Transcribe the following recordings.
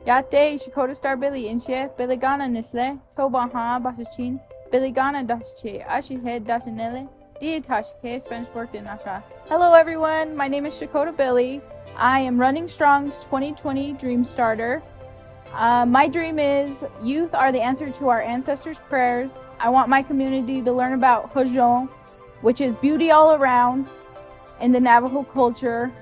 Yate Shakota Star Billy Inche Biligana Nisle Tobaha Basachin Biligana Dasche Ashihead Dashanele Diatashke Spanish worked in Nasha. Hello everyone, my name is Shakota Billy. I am Running Strong's 2020 Dream Starter. My dream is youth are the answer to our ancestors' prayers. I want my community to learn about Hojon, which is beauty all around in the Navajo culture.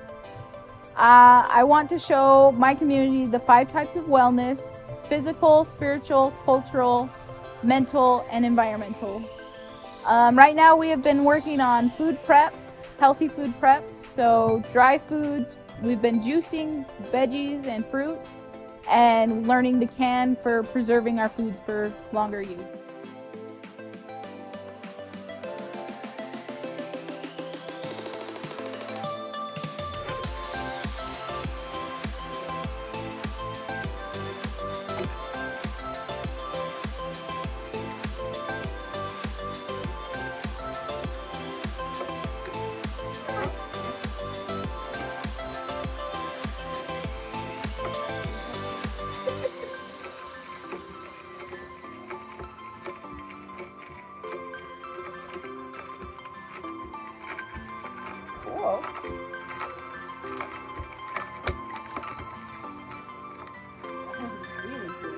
I want to show my community the 5 types of wellness: physical, spiritual, cultural, mental, and environmental. Right now we have been working on food prep, healthy food prep. So dry foods, we've been juicing veggies and fruits and learning to can for preserving our foods for longer use. Cool. That's really cool.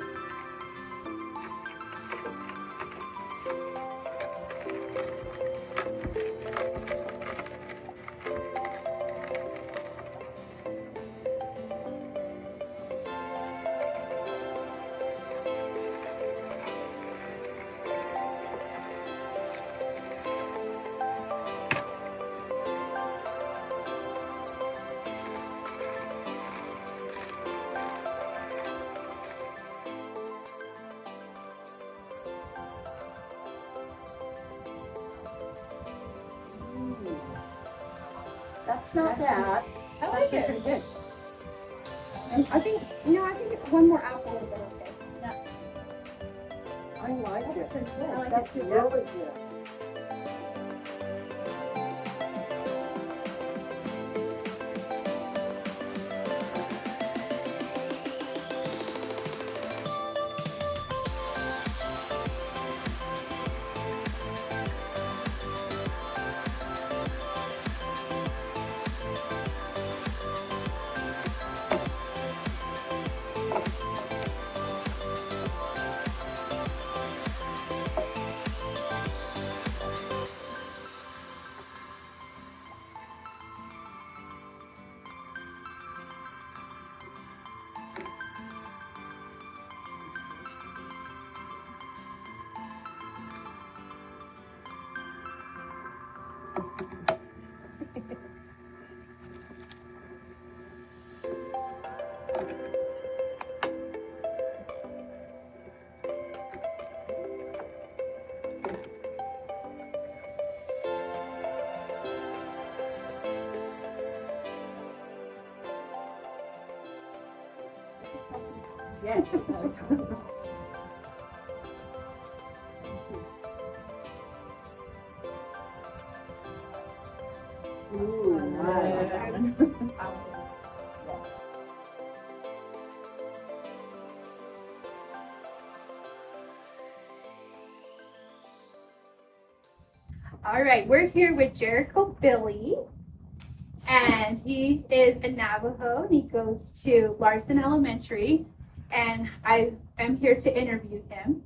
That's not bad. I That's like actually it. pretty good. And I think, I think one more apple would have been okay. I like That's it. pretty good. I like That's it too. really good. Yes, it does. Ooh, nice. All right, we're here with Jericho Billy, and he is a Navajo, and he goes to Larson Elementary, and I am here to interview him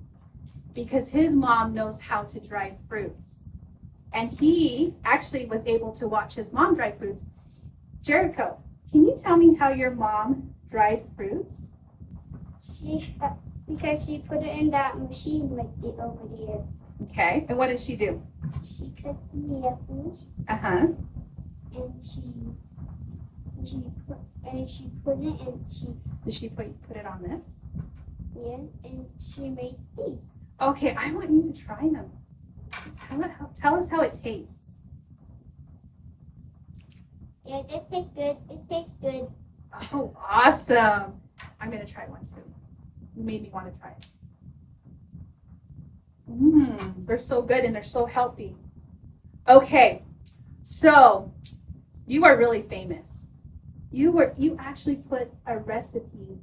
because his mom knows how to dry fruits, and he actually was able to watch his mom dry fruits. Jericho, can you tell me how your mom dried fruits? Because she put it in that machine like it over there. Okay, and what did she do? She cut the apples Uh-huh. and she put it and Did she put it on this? and she made these. Okay, I want you to try them. Tell us how it tastes. Yeah, it tastes good. It tastes good. Oh, awesome. I'm going to try one too. You made me want to try it. They're so good and they're so healthy. Okay, so you are really famous. You actually put a recipe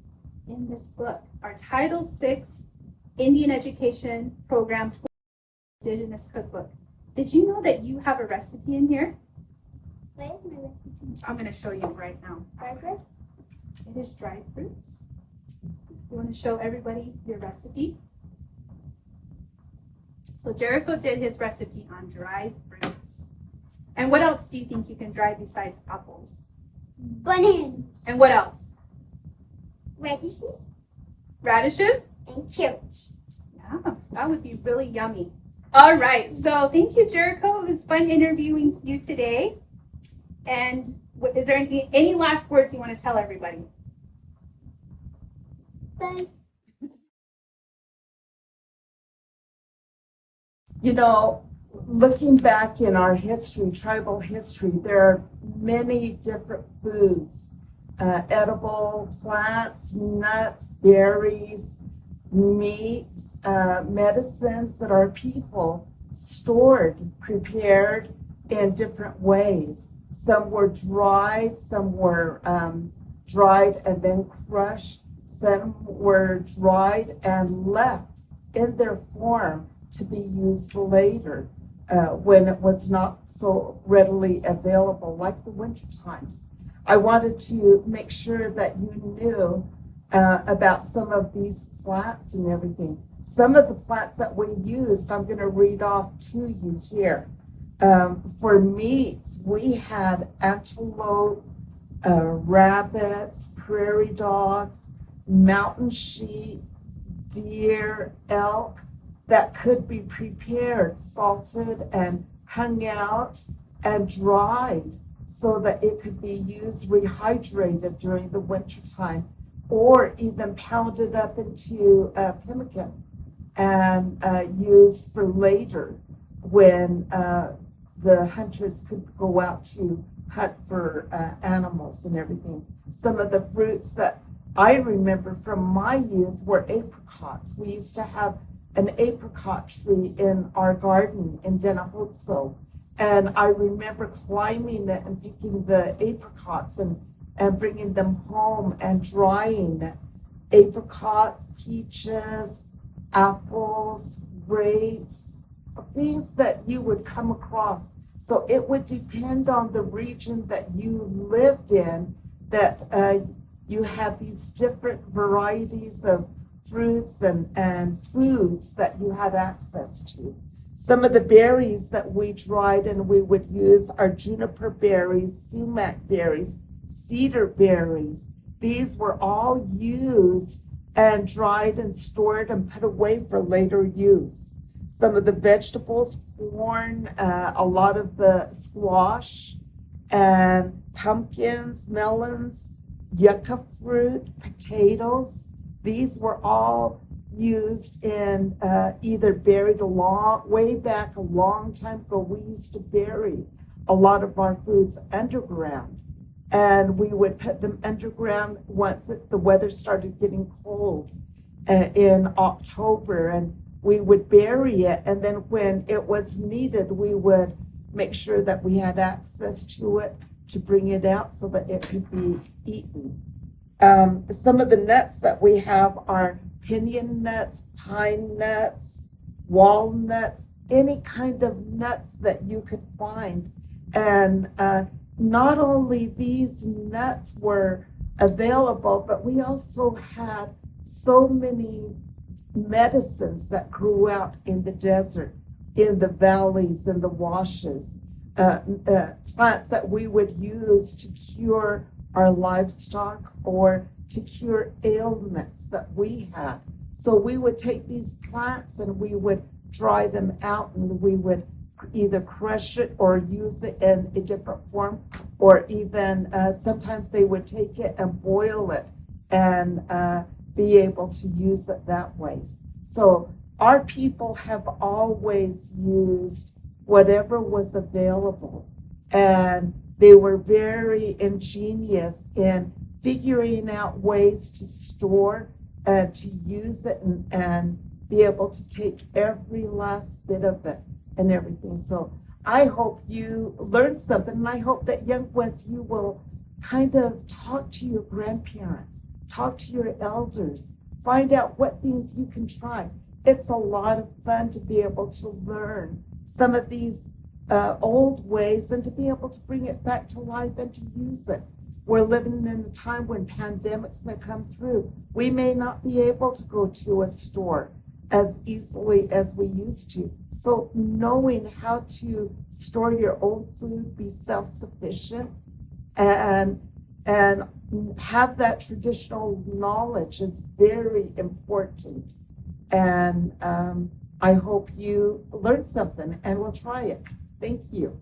in this book, our Title VI Indian Education Program Indigenous Cookbook. Did you know that you have a recipe in here? Where is my recipe? I'm going to show you right now. Burger? It is dried fruits. You want to show everybody your recipe? So Jericho did his recipe on dried fruits. And what else do you think you can dry besides apples? Bananas. And what else? Radishes Radishes? and carrots. Yeah, that would be really yummy. All right, so thank you, Jericho. It was fun interviewing you today. And is there any last words you want to tell everybody? Bye. You know, looking back in our history, tribal history, there are many different foods, edible plants, nuts, berries, meats, medicines that our people stored, prepared in different ways. Some were dried, some were dried and then crushed, some were dried and left in their form to be used later when it was not so readily available, like the winter times. I wanted to make sure that you knew about some of these plants and everything. Some of the plants that we used, I'm going to read off to you here. For meats, we had antelope, rabbits, prairie dogs, mountain sheep, deer, elk, that could be prepared, salted, and hung out and dried so that it could be used rehydrated during the winter time, or even pounded up into pemmican and used for later when the hunters could go out to hunt for animals and everything. Some of the fruits that I remember from my youth were apricots. We used to have an apricot tree in our garden in Denahotso, and I remember climbing it and picking the apricots and bringing them home and drying it. Apricots, peaches, apples, grapes, things that you would come across. So it would depend on the region that you lived in, that you had these different varieties of fruits and foods that you had access to. Some of the berries that we dried and we would use are juniper berries, sumac berries, cedar berries. These were all used and dried and stored and put away for later use. Some of the vegetables, corn, a lot of the squash and pumpkins, melons, yucca fruit, potatoes. These were all used in either buried way back a long time ago. We used to bury a lot of our foods underground, and we would put them underground once the weather started getting cold in October, and we would bury it, and then when it was needed, we would make sure that we had access to it to bring it out so that it could be eaten. Some of the nuts that we have are pinion nuts, pine nuts, walnuts, any kind of nuts that you could find. And not only these nuts were available, but we also had so many medicines that grew out in the desert, in the valleys, in the washes, plants that we would use to cure our livestock or to cure ailments that we had. So we would take these plants and we would dry them out, and we would either crush it or use it in a different form, or even sometimes they would take it and boil it and be able to use it that way. So our people have always used whatever was available, and they were very ingenious in figuring out ways to store and to use it and be able to take every last bit of it and everything. So I hope you learned something, and I hope that young ones, you will kind of talk to your grandparents, talk to your elders, find out what things you can try. It's a lot of fun to be able to learn some of these old ways and to be able to bring it back to life and to use it. We're living in a time when pandemics may come through. We may not be able to go to a store as easily as we used to. So knowing how to store your own food, be self-sufficient, and have that traditional knowledge is very important. And I hope you learned something and will try it. Thank you.